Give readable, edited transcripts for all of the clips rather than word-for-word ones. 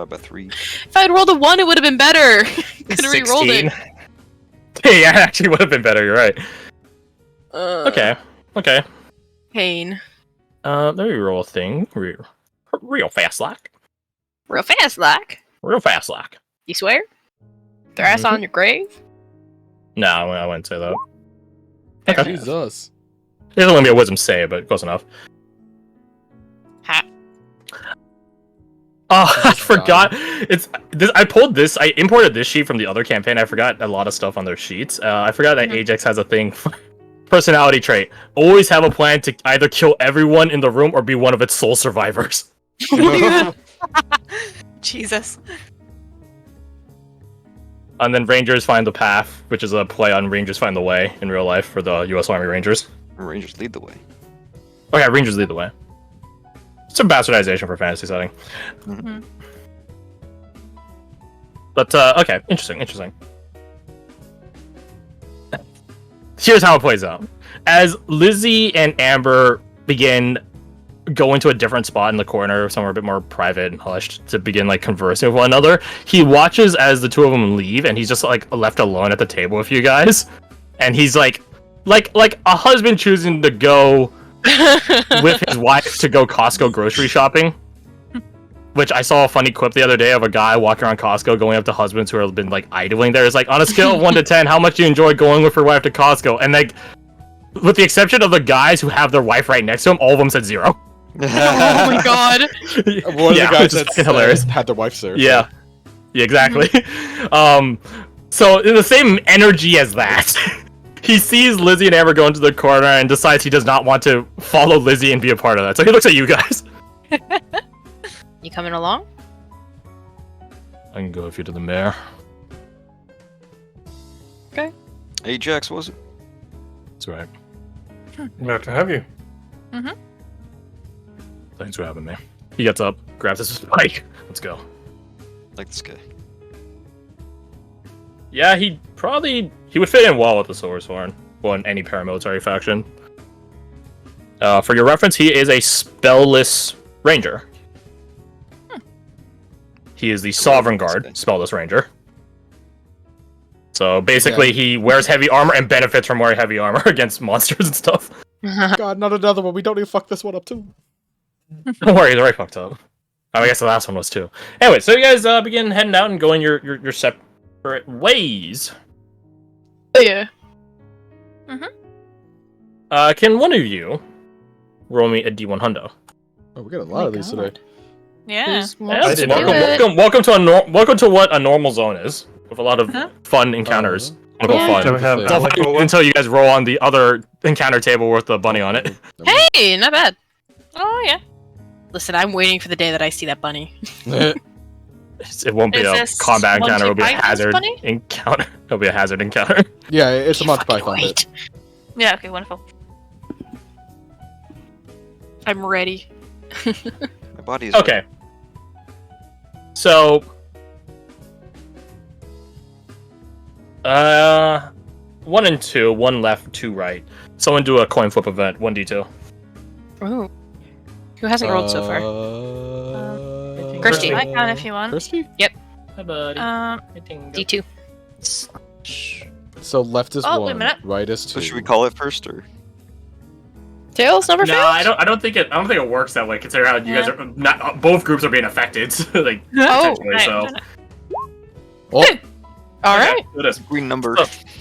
divided by 3. If I had rolled a 1, it would have been better. Could have re-rolled it. Hey, yeah, actually would have been better. You're right. Okay. Pain. Let me roll a thing. Real fast, like. Real fast, like. Real fast, like. You swear? Their ass on your grave? No, I wouldn't say that. Okay. Jesus. It doesn't want to be a wisdom save, but close enough. Ha. Oh, I forgot. It's this. I pulled this. I imported this sheet from the other campaign. I forgot a lot of stuff on their sheets. I forgot that Ajax has a thing. Personality trait: always have a plan to either kill everyone in the room or be one of its sole survivors. Jesus. And then Rangers find the path, which is a play on Rangers find the way in real life for the U.S. Army Rangers. Rangers lead the way. Okay, Rangers lead the way. Some bastardization for fantasy setting. Mm-hmm. But, okay, interesting. Here's how it plays out. As Lizzie and Amber begin going to a different spot in the corner, somewhere a bit more private and hushed, to begin, like, conversing with one another, he watches as the two of them leave, and he's just, like, left alone at the table with you guys. And he's, like a husband choosing to go with his wife to go Costco grocery shopping. Which I saw a funny clip the other day of a guy walking around Costco going up to husbands who have been, like, idling there. It's like, on a scale of 1 to 10, how much do you enjoy going with your wife to Costco? And, like, with the exception of the guys who have their wife right next to them, all of them said 0. Oh my god. One of the guys that's hilarious. Had their wife there. Yeah. Yeah, exactly. So, in the same energy as that, he sees Lizzie and Amber go into the corner and decides he does not want to follow Lizzie and be a part of that. So he looks at you guys. You coming along? I can go with you to the mayor. Okay. Ajax, was it? That's right. Glad to have you. Mm-hmm. Thanks for having me. He gets up, grabs his spike. Let's go. Like this guy. Yeah, he would fit in well with the Silver Sworn, or in any paramilitary faction. For your reference, he is a spellless ranger. He is the Sovereign Guard, spellless ranger. So basically, he wears heavy armor and benefits from wearing heavy armor against monsters and stuff. God, not another one. We don't need to fuck this one up too. Don't worry, he's already fucked up. Oh, I guess the last one was too. Anyway, so you guys begin heading out and going your separate ways. Oh yeah. Can one of you roll me a D1 hundo? Oh, we got a lot of these today. Yeah. Welcome to what a normal zone is, with a lot of fun encounters. Until you guys roll on the other encounter table with the bunny on it. Hey, not bad. Oh, yeah. Listen, I'm waiting for the day that I see that bunny. It won't be Is a this combat encounter, it'll be a Monty Python's hazard bunny? encounter. It'll be a hazard encounter. Yeah, it's a Monty Fucking Python wait. bit. Yeah, okay, wonderful. I'm ready. My body is Okay. So 1 and 2, 1 left, 2 right. Someone do a coin flip event, 1d2. Ooh. Who hasn't rolled so far? Kirsty. I can if you want. Kirsty? Hi, buddy. D2. So left is Oh, wait a 1, minute. right is 2. So should we call it first, or? Tails never No, failed? I don't think it works that way. Considering how you guys are not both groups are being affected, like Oh, potentially, Right, so. Oh, Alright. It is. Green number.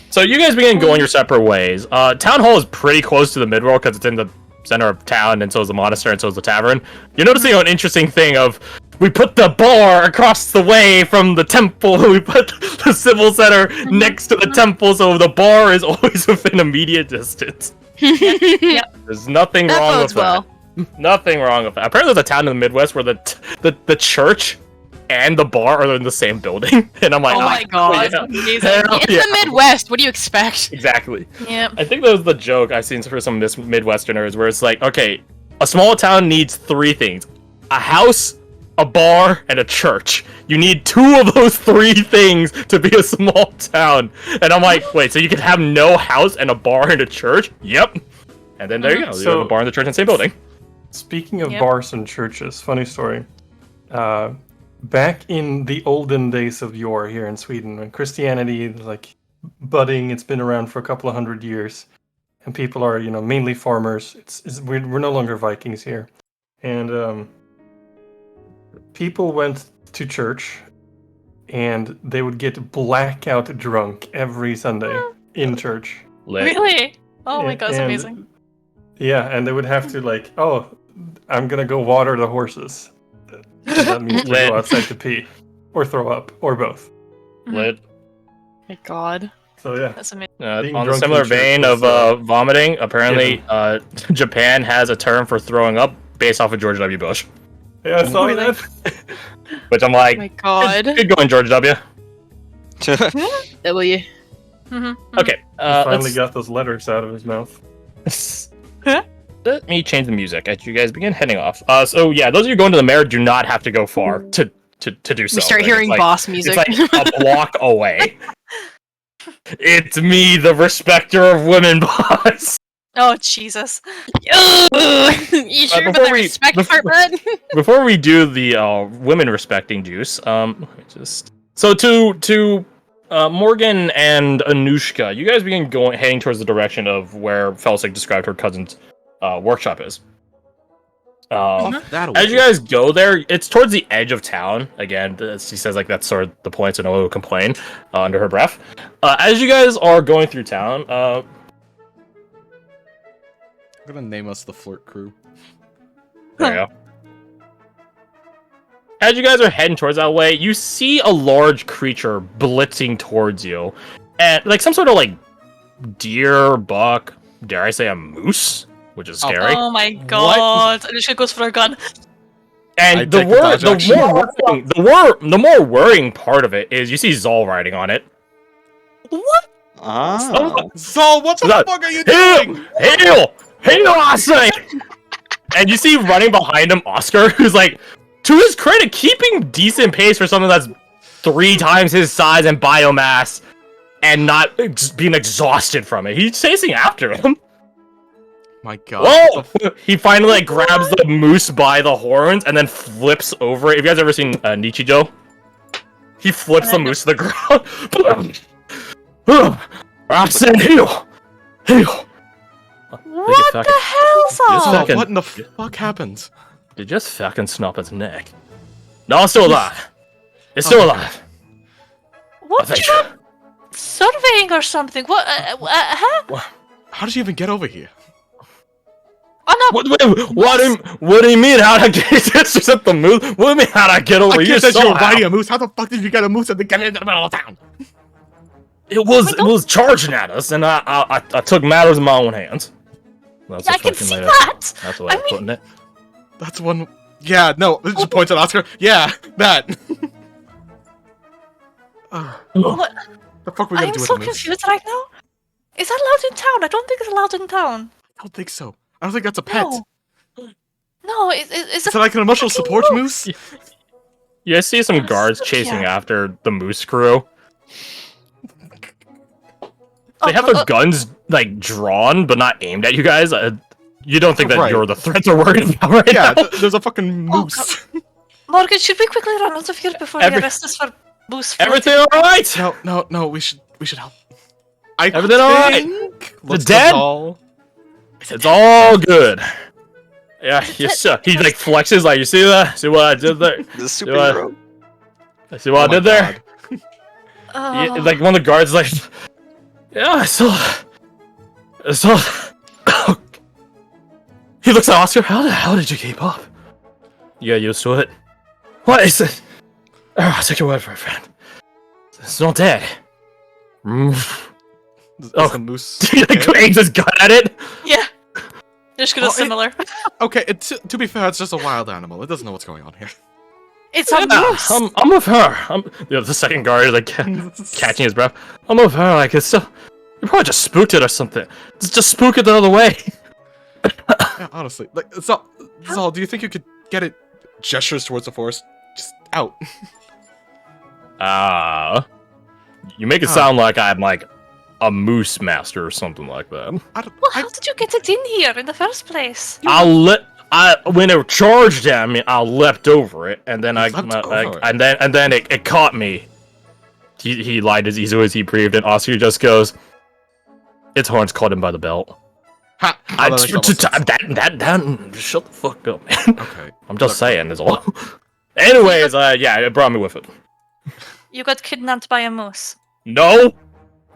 So you guys begin going your separate ways. Town Hall is pretty close to the midworld because it's in the center of town, and so is the monastery, and so is the tavern. You're noticing an interesting thing of, we put the bar across the way from the temple, we put the civil center next to the temple, so the bar is always within immediate distance. There's nothing That wrong bodes with that. Nothing wrong with that. Apparently there's a town in the Midwest where the church and the bar are in the same building, and I'm like, Oh my god. yeah. It's Hell yeah. the Midwest, what do you expect? Exactly. Yep. I think that was the joke I've seen for some Midwesterners, where it's like, okay, a small town needs 3 things: a house, a bar, and a church. You need 2 of those 3 things to be a small town. And I'm like, wait, so you could have no house and a bar and a church? Yep. And then there you go. You have a bar and the church in the same building. Speaking of Yep. bars and churches, funny story. back in the olden days of yore here in Sweden, when Christianity is like budding, it's been around for a couple of 100 years, and people are, mainly farmers. We're no longer Vikings here, and people went to church, and they would get blackout drunk every Sunday in church. Lit. Really? Oh my And- god, that's and- amazing. Yeah, and they would have to like, oh, I'm gonna go water the horses. And that means to Lit. go outside to pee, or throw up, or both. Lit. My god. So yeah, That's amazing. Being On a drunk similar in church vein was, of vomiting, apparently Japan has a term for throwing up based off of George W. Bush. yeah, I saw Really? that. Which I'm like, My god. good going, George W. W. Okay, Finally let's- got those letters out of his mouth. Let me change the music as you guys begin heading off. So yeah, those of you going to the mayor do not have to go far to do so. We start Like, hearing it's like- boss music. It's like a block away. It's me, the respecter of women, boss. Oh Jesus. you sure about before the we- respect before- part, bud? Before we do the women respecting juice, let me just so to Morgan and Anushka, you guys begin heading towards the direction of where Vhalstadt described her cousin's workshop is. That'll As you guys go there, it's towards the edge of town. Again, she says like that's sort of the point, so no one will complain under her breath. As you guys are going through town, I'm gonna name us the Flirt Crew. there you go. As you guys are heading towards that way, you see a large creature blitzing towards you, and like some sort of like deer, buck, dare I say a moose, which is scary. Oh my god. Anushka goes for a gun. And I the take the dodge action. the more worrying part of it is you see Zol riding on it. Ah. Zol, what the That- fuck are you doing? Hail, I say! And you see running behind him Oscar, who's like, to his credit, keeping decent pace for someone that's 3 times his size and biomass, and not being exhausted from it. He's chasing after him. My god. Whoa! He finally like grabs the moose by the horns and then flips over it. Have you guys ever seen Nichijou? He flips the moose to the ground. I said heal! What the hell, Just Saul? Zol, fucking- what in the fuck happened? They just fucking snap its neck. No, it's still alive. It's still alive. What? I think. You're not surveying or something? What? Huh? How did you even get over here? I'm not. What do you mean? How'd I get this? Just at the moose? What do you mean? How'd I get over I here? guess that you were somehow? riding a moose. How the fuck did you get a moose and then get into the middle of town? It was charging at us, and I took matters in my own hands. That's I a can fucking see way to- that. That's the way I of putting it. That's one. Yeah, no. It just points at Oscar. Yeah, that. What? The fuck we gonna I'm do with so a moose? confused right now. Is that allowed in town? I don't think it's allowed in town. I don't think so. I don't think that's a pet. No. No, it's Is a it like an emotional fucking support moose. moose? You guys see some That's guards so chasing cute. after the moose crew. Oh, They have their guns like drawn, but not aimed at you guys. You don't think that Right. you're the threat they're worried about right Yeah, now? there's a fucking Oh, moose. Morgan, should we quickly run out of here before Every- they arrest us for moose? Everything all right? No, we should help. I Everything all right? think- The Let's dead? all- It's all good. Yeah, yes, sir. He like flexes like, you see that? See what I did there? The what? superhero. See what Oh I my did there? God. Oh, Yeah, like one of the guards is like, yeah, I saw. He looks at Oscar. How the hell did you keep up? You got used to it. What is it? Oh, I'll take your word for it, friend. It's not dead. Is Oh. the moose. He like okay? aims his gun at it. yeah. Just gonna Oh, similar. Okay, to be fair, it's just a wild animal. It doesn't know what's going on here. It's a Yeah, moose. I'm with her. The second guard is like catching his breath. I'm with her. Like it's still. You probably just spooked it or something. Just spook it the other way. Yeah, honestly, like, Zal, do you think you could get it? Gestures towards the forest, just out. You make it sound like I'm like a moose master or something like that. I don't. Well, how did you get it in here in the first place? when it charged at me, I leapt over it, and then and then it caught me. He lied as easily as he breathed, and Oscar just goes, "Its horns caught him by the belt." Ha! That shut the fuck up, man. Okay. I'm just saying, is all. Anyways, yeah, it brought me with it. You got kidnapped by a moose. No,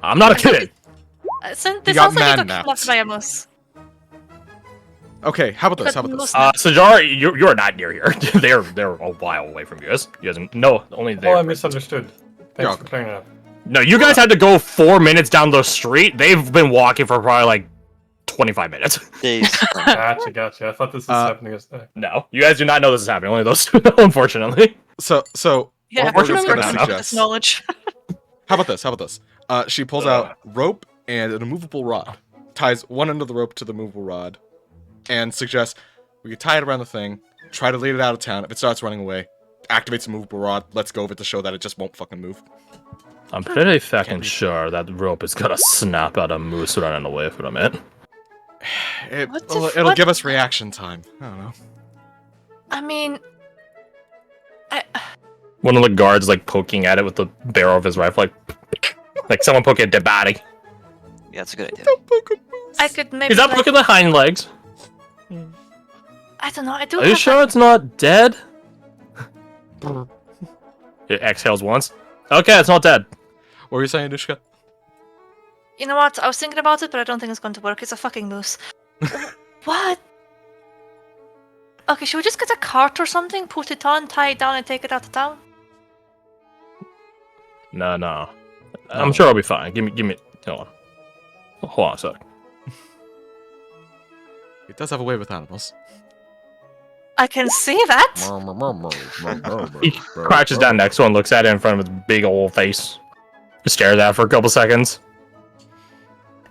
I'm not a kid. This got sounds like you got man-napped. kidnapped by a moose. Okay, how about this? But moose- Sajari, you're not near here. they're a while away from you guys. You guys no, only there. Oh, I misunderstood. Thanks for clearing it up. No, you guys had to go 4 minutes down the street. They've been walking for probably like 25 minutes. Days. Gotcha. I thought this was happening as No, you guys do not know this is happening. Only those two know, unfortunately. So Yeah, Morgan's we're gonna not. suggest. this knowledge. How about this? She pulls out rope and an immovable rod, ties one end of the rope to the movable rod, and suggests we could tie it around the thing, try to lead it out of town. If it starts running away, activates the movable rod, let's go of it to show that it just won't fucking move. I'm pretty fucking sure that rope is gonna snap out a moose running away from it. It'll give us reaction time. I don't know. I mean, One of the guards like poking at it with the barrel of his rifle, like someone poking a dead body. Yeah, that's a good idea. I could maybe. He's not like, poking the hind legs. I don't know. I do. Are you have, sure like, it's not dead? It exhales once. Okay, it's not dead. What were you saying, Anushka? You know what? I was thinking about it, but I don't think it's going to work. It's a fucking moose. What? Okay, should we just get a cart or something, put it on, tie it down, and take it out of town? No. I'm sure I'll be fine. Give me. Hold on a sec. It does have a way with animals. I can see that. He crouches down next to it and looks at it in front of his big old face. Stares at it for a couple seconds.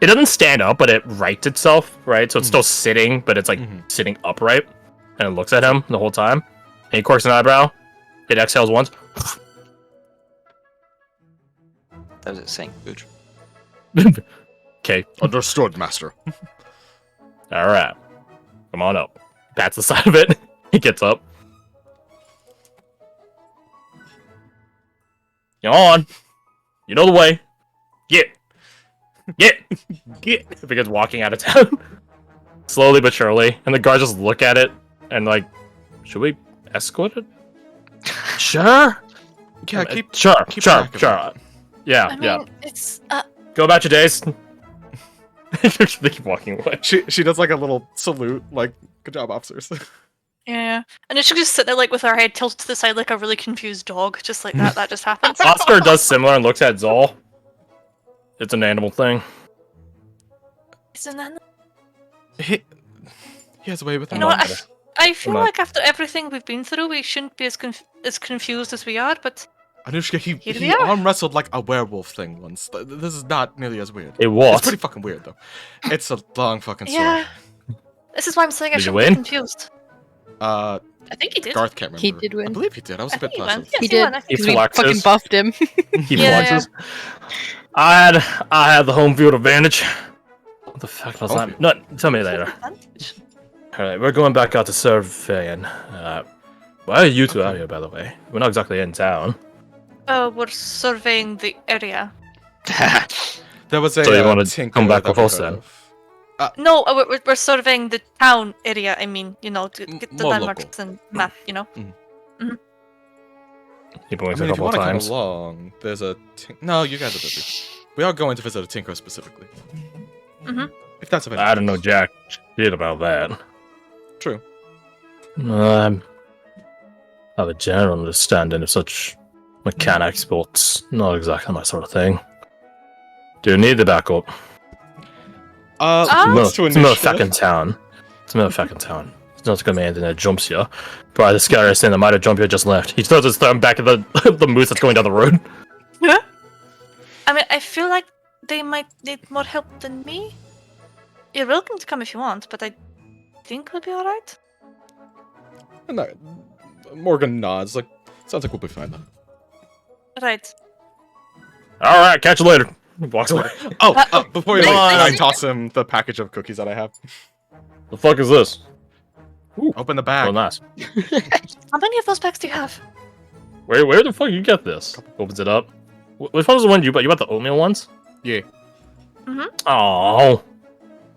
It doesn't stand up, but it rights itself, right? So it's still sitting, but it's like sitting upright. And it looks at him the whole time. And he quirks an eyebrow. It exhales once. That was it saying, Booch. Okay. Understood, master. Alright. Come on up. Pats the side of it. He gets up. Come on. You know the way. Get. It begins walking out of town. Slowly but surely. And the guards just look at it and like, should we escort it? Sure. Yeah, keep Sure. track of it. Yeah, I mean, yeah. it's Go about your days. They keep walking away. She does like a little salute, like, good job, officers. yeah, and it should just sit there like with her head tilted to the side, like a really confused dog, just like that. That just happens. Oscar does similar and looks at Zol. It's an animal thing. Isn't that? He has a way with You know animals. what? I feel Come on. like after everything we've been through, we shouldn't be as confused as we are. But Anushka, Here he we are. arm wrestled like a werewolf thing once. This is not nearly as weird. It It's was. pretty fucking weird though. It's a long fucking story. yeah, this is why I'm saying I Did you shouldn't be win? confused. Uh, I think he did. Garth can't remember. He did win. I believe he did. I was I a bit think he won. puzzled. Yes, He he won. did. I think He We flexes. fucking buffed him. He Yeah. flexes. I had the home field advantage. What the fuck was Home that? No, tell me later. Alright, we're going back out to surveying. Why are you two out here, by the way? We're not exactly in town. We're surveying the area. There was a So you wanna tinker come back that with we us heard then? of. No, we're surveying the town area. I mean, you know, to get the More landmarks and map. You know. He I points mean, a if you couple want of to come times. along, there's a. No, you guys are busy. We are going to visit a tinker specifically. If that's of any I don't know interest. jack shit about that. True. I have a general understanding of such mechanics, but it's not exactly my sort of thing. Do you need the backup? Ah. It's to a little Anushka. fucking town. It's a little fucking town. It's not gonna be anything that jumps you. Probably the scariest thing that might have jumped you just left. He throws his thumb back at the the moose that's going down the road. I mean, I feel like they might need more help than me. You're welcome to come if you want, but I think we'll be alright. No, Morgan nods. Like, sounds like we'll be fine then. Right. Alright, catch you later. He walks away. Before you Nice, leave, nice I to toss him the package of cookies that I have. The fuck is this? Ooh, Open the real bag. nice. How many of those bags do you have? Where the fuck you get this? Opens it up. Which one was the one you bought? You bought the oatmeal ones? Yeah. Oh,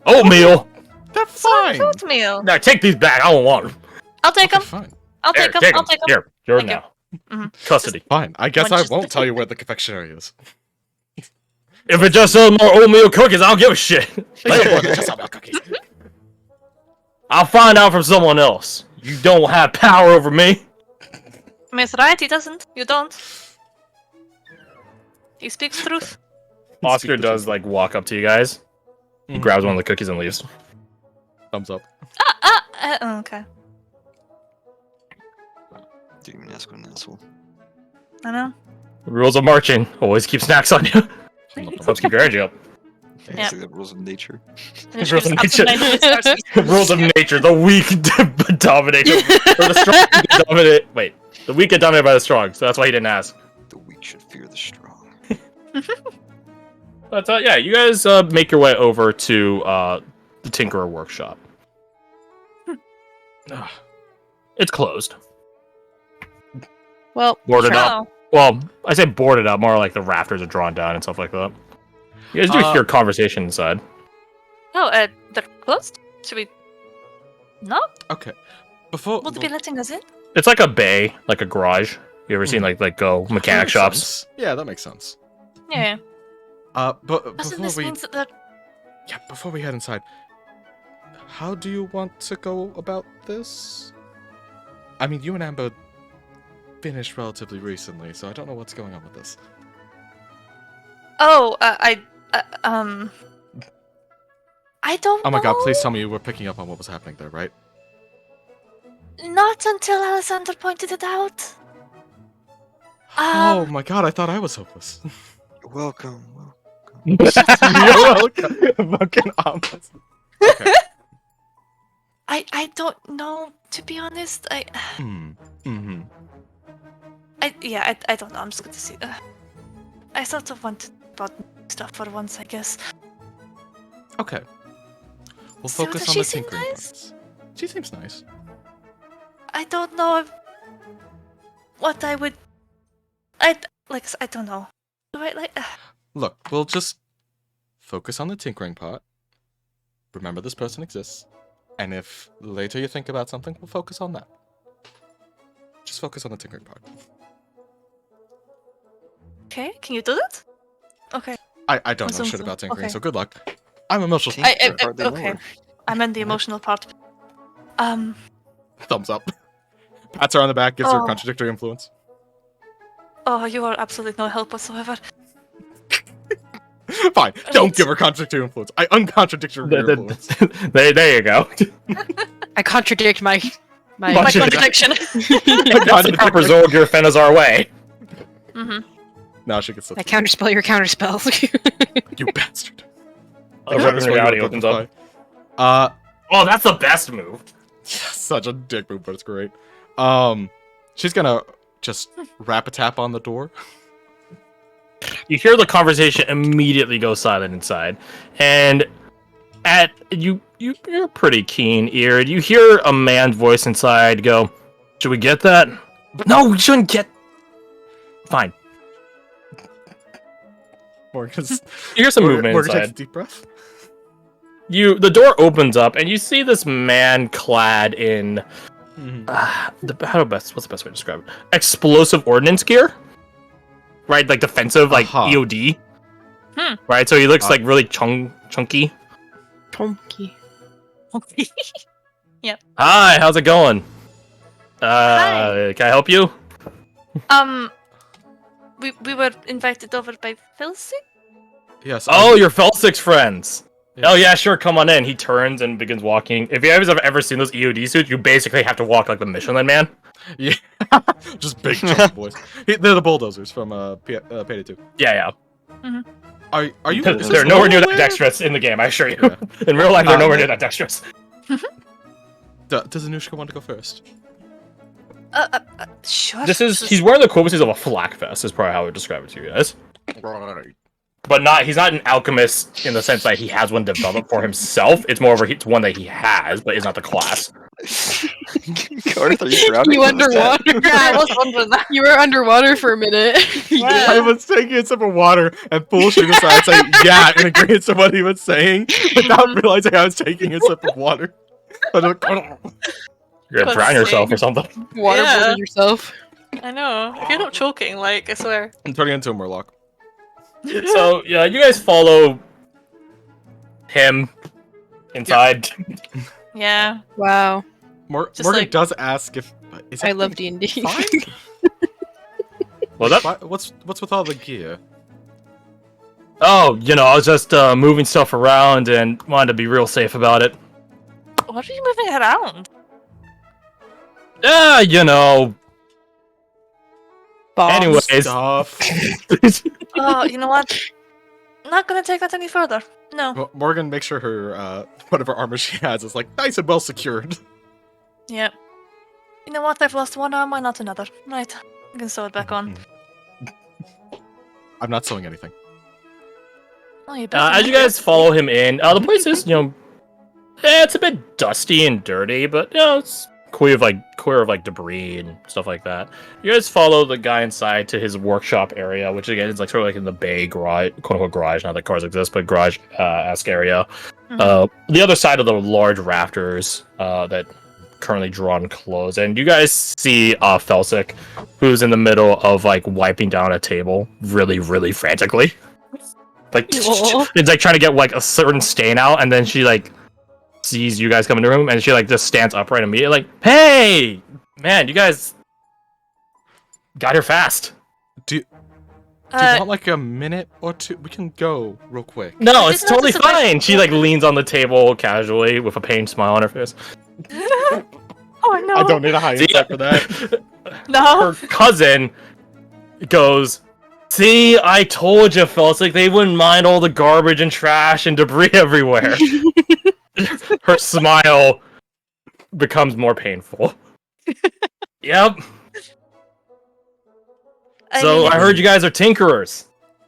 oatmeal. They're fine. Oatmeal. Now take these back. I don't want them. I'll take Okay, them. fine. I'll take them. I'll take them. Here, you're Thank you. now. Mhm. Custody. Fine. I guess One I just- won't tell you where the confectionery is. If it just sells more oatmeal cookies, I don't give a shit. Just have a cookie. I'll find out from someone else. You don't have power over me. Miss Right, he doesn't. You don't. He speaks truth. Oscar does like walk up to you guys. He grabs one of the cookies and leaves. Thumbs up. Okay. Didn't even ask what an asshole. I know. Rules of marching. Always keep snacks on you. Helps keep your energy up. Yeah, Yeah. it's like the rules of nature. And she Rules just of absentmindedly starts- Rules of nature. The weak dominate. Or the strong dominate. Wait. The weak get dominated by the strong, so that's why he didn't ask. The weak should fear the strong. But yeah, you guys make your way over to the Tinkerer workshop. It's closed. Well, Boarded sure. up. Well, I say boarded up, more like the rafters are drawn down and stuff like that. You guys do hear conversation inside. Oh, they're closed? Should we... No? Okay. Before. Will they be letting us in? It's like a bay, like a garage. You ever seen like go That mechanic makes shops? sense. Yeah, that makes sense. Yeah. But Doesn't before this we mean that... before we head inside, how do you want to go about this? I mean, you and Amber finished relatively recently, so I don't know what's going on with this. Oh, I don't Oh my god, know. please tell me you were picking up on what was happening there, right? Not until Alexander pointed it out. Oh my god, I thought I was hopeless. Welcome. You're welcome. Fucking ominous. Okay. I don't know, to be honest. Mm-hmm. I don't know. I'm just going to see. I sort of wanted about stuff for once, I guess. Okay. We'll So focus does on she the seem tinkering nice? parts. She seems nice. I don't know what I would. I don't know. Do I like? Look, we'll just focus on the tinkering part. Remember this person exists. And if later you think about something, we'll focus on that. Just focus on the tinkering part. Okay, can you do that? Okay. I don't know Awesome, shit about tinkering, okay. so good luck. I'm emotional. Tinker, hardly Okay. lower. I'm in the emotional part. Thumbs up. Pats her on the back, gives her Oh. contradictory influence. Oh, you are absolutely no help whatsoever. Fine, don't give her contradictory influence. I uncontradict her influence. there you go. I contradict my My Bunch of- contradiction. That's the proper Zorgir Fenazar way. Mm-hmm. Now she gets I counterspell your counterspell. You bastard. The Revenant Reality opens up. Uh, Oh, that's the best move. such a dick move, but it's great. She's gonna just rap a tap on the door. You hear the conversation immediately go silent inside, and you're pretty keen-eared. You hear a man's voice inside go, "Should we get that?" No, we shouldn't get. Fine. Morgan's, You hear some movement Morgan takes a inside. deep breath. The door opens up, and you see this man clad in what's the best way to describe it? Explosive ordnance gear, right? Like defensive, like Uh-huh. EOD. Hmm. Right, so he looks like really chunky. Chunky. Hi, how's it going? Hi. Can I help you? We were invited over by Philsy. Yes. Oh, you're Vhalstadt's friends. Yes. Oh yeah, sure. Come on in. He turns and begins walking. If you guys have ever seen those EOD suits, you basically have to walk like the Michelin Man. Yeah. Just big chunky boys. They're the bulldozers from Payday 2. Yeah. Are you? is this They're nowhere near that nowhere? dexterous in the game. I assure you. Yeah. In real life, they're nowhere near that dexterous. Does Anushka want to go first? Sure. He's wearing the equivalencies of a flak vest. Is probably how I would describe it to you guys. But he's not an alchemist in the sense that he has one developed for himself. It's more of it's one that he has, but is not the class. Garth, are you drowning? You What was that? underwater. Yeah, I was wondering that. You were underwater for a minute. Yeah. I was taking a sip of water and foolishly decided to say yeah in agreement to what he was saying without realizing I was taking a sip of water. You're gonna Let's drown yourself see. or something. Waterboarded Yeah. yourself. I know. If you're not choking, like, I swear. I'm turning into a Murloc. So yeah, you guys follow him inside. Yeah. Wow. Just Morgan like- does ask if is I that love thing D&D. fine? Well, that. What's with all the gear? Oh, I was just moving stuff around and wanted to be real safe about it. What are you moving around? Bombs. Anyways. Stuff. Oh, you know what? Not gonna take that any further. No. Well, Morgan makes sure her whatever armor she has is like nice and well secured. Yep. You know what? I've lost one arm, why not another? Right. I can sew it back on. I'm not sewing anything. Oh, you better. As you guys follow him in, the place is, it's a bit dusty and dirty, but it's clear of like debris and stuff like that. You guys follow the guy inside to his workshop area, which again is like sort of like in the bay garage, quote unquote garage. Not that cars exist, but garage esque area. The other side of the large rafters that currently drawn close, and you guys see Vhalstadt, who's in the middle of like wiping down a table, really frantically. Like Aw. it's like trying to get like a certain stain out, and then she like sees you guys come in the room, and she like just stands upright immediately, like, "Hey, man, you guys got here fast." Do you want like a minute or two? We can go real quick. No, I it's didn't know totally this about- fine. She like leans on the table casually with a pained smile on her face. Oh no. I don't need a high insight for that. No. Her cousin goes, "See, I told you, fellas, like they wouldn't mind all the garbage and trash and debris everywhere." Her smile becomes more painful. Yep. So I heard you guys are tinkerers.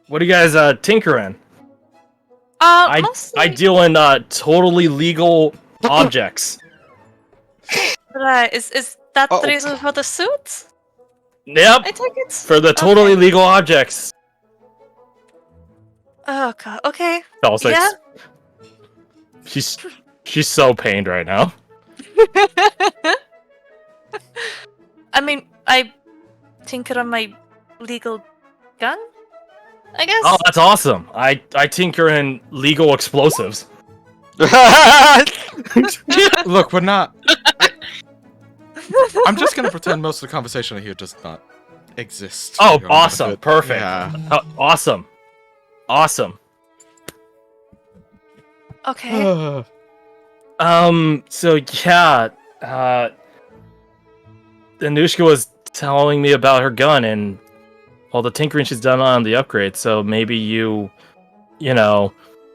What are you guys tinkering? Mostly, I deal in totally legal objects. Right. Is that Oh. the reason for the suit? Yep. I take it. For the totally Okay. legal objects. Oh god. Okay. Also, Yeah. she's so pained right now. I mean, I tinker on my legal gun. I guess. Oh, that's awesome. I tinker in legal explosives. Look, we're not. I'm just gonna pretend most of the conversation here does not exist. Oh, for your own awesome. benefit. Perfect. Yeah. Awesome. Awesome. Okay. So yeah, Anushka was telling me about her gun and all the tinkering she's done on the upgrade, so maybe you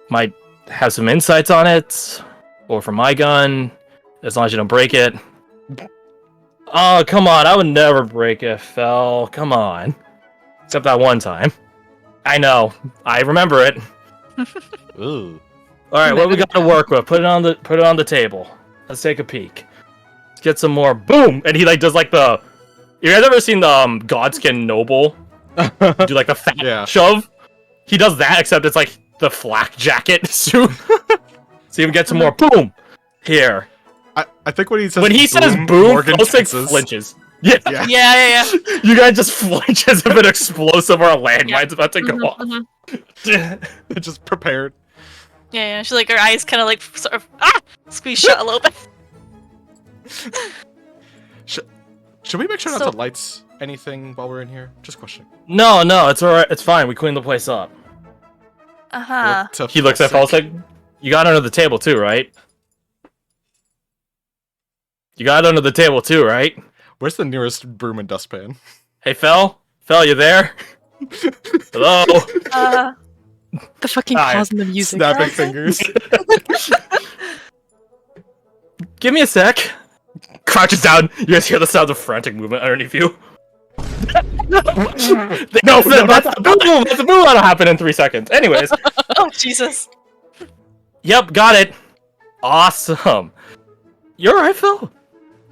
might have some insights on it, or for my gun, as long as you don't break it. Oh, come on, I would never break it, Fel. Come on. Except that one time. I know. I remember it. Ooh. Alright, what we got to work with? Put it on the table. Let's take a peek. Let's get some more. Boom! And he like does like the. You guys ever seen the Godskin Noble do like the fat Yeah. shove? He does that, except it's like the flak jacket suit. So you get some more. Boom! Here. I think when he says When he says boom, Morgan Vhalstadt tenses. flinches. Yeah. Yeah. Yeah. You guys just flinch as if an explosive or a landmine's about to go off. They're just prepared. Yeah. She's like, her eyes kind of like sort of squeeze shut a little bit. Should we make sure not So- to lights anything while we're in here? Just questioning. No, it's alright. It's fine. We cleaned the place up. Uh-huh. To He looks at feel Vhalstadt. You got under the table too, right? You got under the table too, right? Where's the nearest broom and dustpan? Hey, Fel, you there? Hello. The fucking Alright. pause in the music. Snapping fingers. Give me a sec. Crouches down. You guys hear the sounds of frantic movement underneath you. no, that's the boom. That's the boom. That'll happen in 3 seconds. Anyways. Oh Jesus. Yep, got it. Awesome. You're alright, Phil?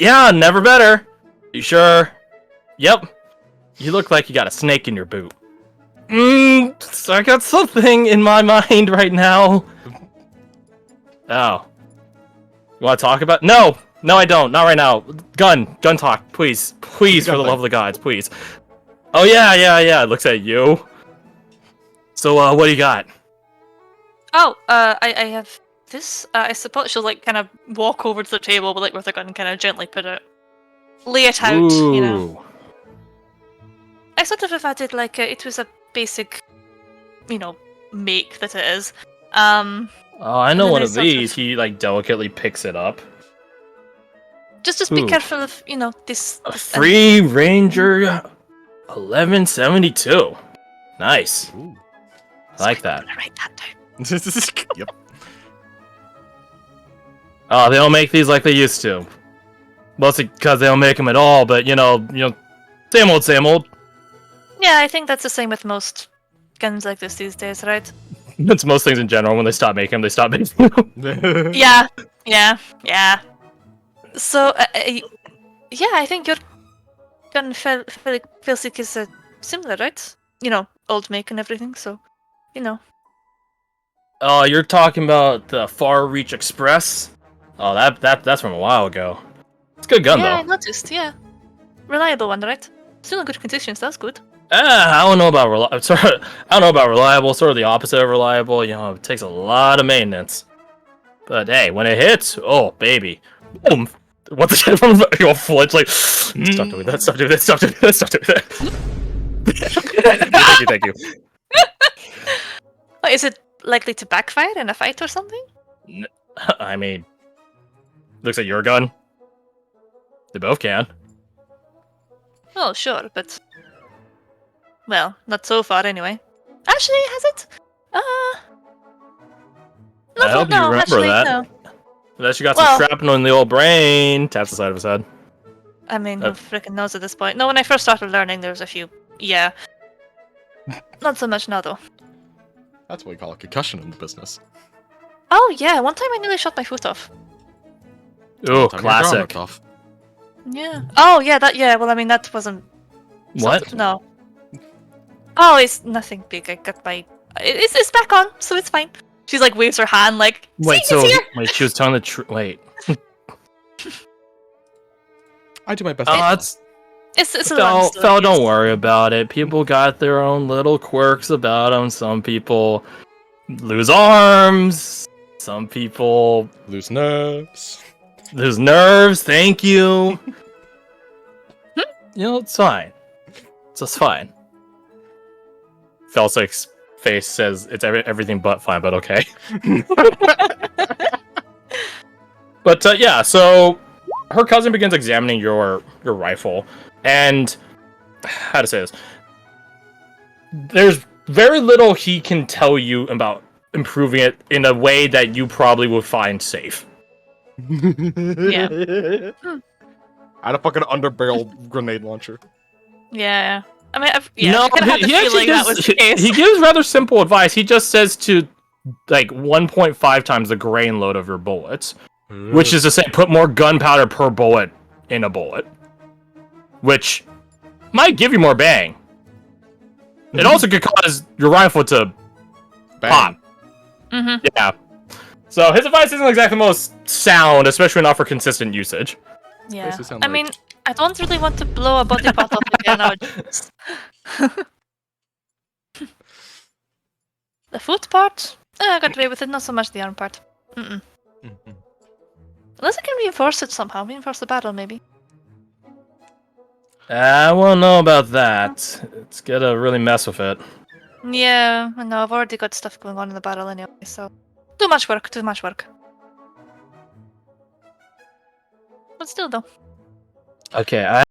Yeah, never better. You sure? Yep. You look like you got a snake in your boot. So I got something in my mind right now. Oh. You want to talk about? No, I don't. Not right now. Gun talk, please, for the love of the gods, please. Oh yeah. It looks at you. So what do you got? Oh, I have this. I suppose she'll like kind of walk over to the table, but like with a gun, and kind of gently lay it out. Ooh. You know. I sort of thought it like it was a basic, make that it is. Oh, I know then one I of sort of- these. He like delicately picks it up. Just be Ooh. careful of this. A free Ranger 1172. Nice. Ooh. I like that. I'm gonna write that down. Yep. Oh, they don't make these like they used to. Mostly because they don't make them at all. But same old. Yeah, I think that's the same with most guns like this these days, right? It's most things in general. When they stop making them, they stop making them. Yeah. So, yeah, I think your gun Vhalstadt is similar, right? Old make and everything. So, Oh, you're talking about the Far Reach Express? Oh, that's from a while ago. It's a good gun yeah, I though. noticed. Yeah, reliable one, right? Still in good conditions. That's good. I don't know about reliable. Sort of the opposite of reliable. It takes a lot of maintenance. But hey, when it hits, oh baby, boom! What's the shit from your flinch? Like, stop doing that. Stop doing that. Stop doing that. Stop doing that. Thank you. What, is it likely to backfire in a fight or something? I mean, looks like your gun. They both can. Well, sure, but well, not so far anyway. Actually, has it? I hope you remember actually, that. No. Unless you got Well- some shrapnel in the old brain. Taps the side of his head. I mean, who freaking knows at this point? No, when I first started learning, there was a few. Yeah. Not so much now, though. That's what we call a concussion in the business. Oh yeah, one time I nearly shot my foot off. Ooh, Time your arm classic. ripped off. Yeah. Oh yeah, yeah. Well, I mean, that wasn't. What? No. Oh, it's nothing big. I got my. It's back on, so it's fine. She's like waves her hand, like. Wait, See, it's here. wait, she was telling the truth. Wait. I do my best. Oh, it's It's a little. Fel, don't worry about it. People got their own little quirks about them. Some people lose arms. Some people Loose nerves. lose nerves. Thank you. It's fine. It's just fine. Felsick's face says it's everything but fine, but okay. But yeah, so her cousin begins examining your rifle, and how to say this? There's very little he can tell you about improving it in a way that you probably would find safe. Yeah. I had a fucking underbarrel grenade launcher. Yeah. I mean, No, I kind of had the he actually feeling that was the case. He gives rather simple advice. He just says to like 1.5 times the grain load of your bullets, which is to say, put more gunpowder per bullet in a bullet, which might give you more bang. It also could cause your rifle to Bang. pop. Mm-hmm. Yeah. So his advice isn't exactly the most sound, especially not for consistent usage. Yeah. Makes it sound I like- mean, I don't really want to blow a body part off again. The foot part? I got away with it, not so much the arm part. Mm-mm. Mhm. Unless I can reinforce it somehow. Reinforce the battle, maybe. I won't know about that. It's gonna really mess with it. Yeah, I know. I've already got stuff going on in the battle anyway, so... Too much work, too much work. But still, though. Okay,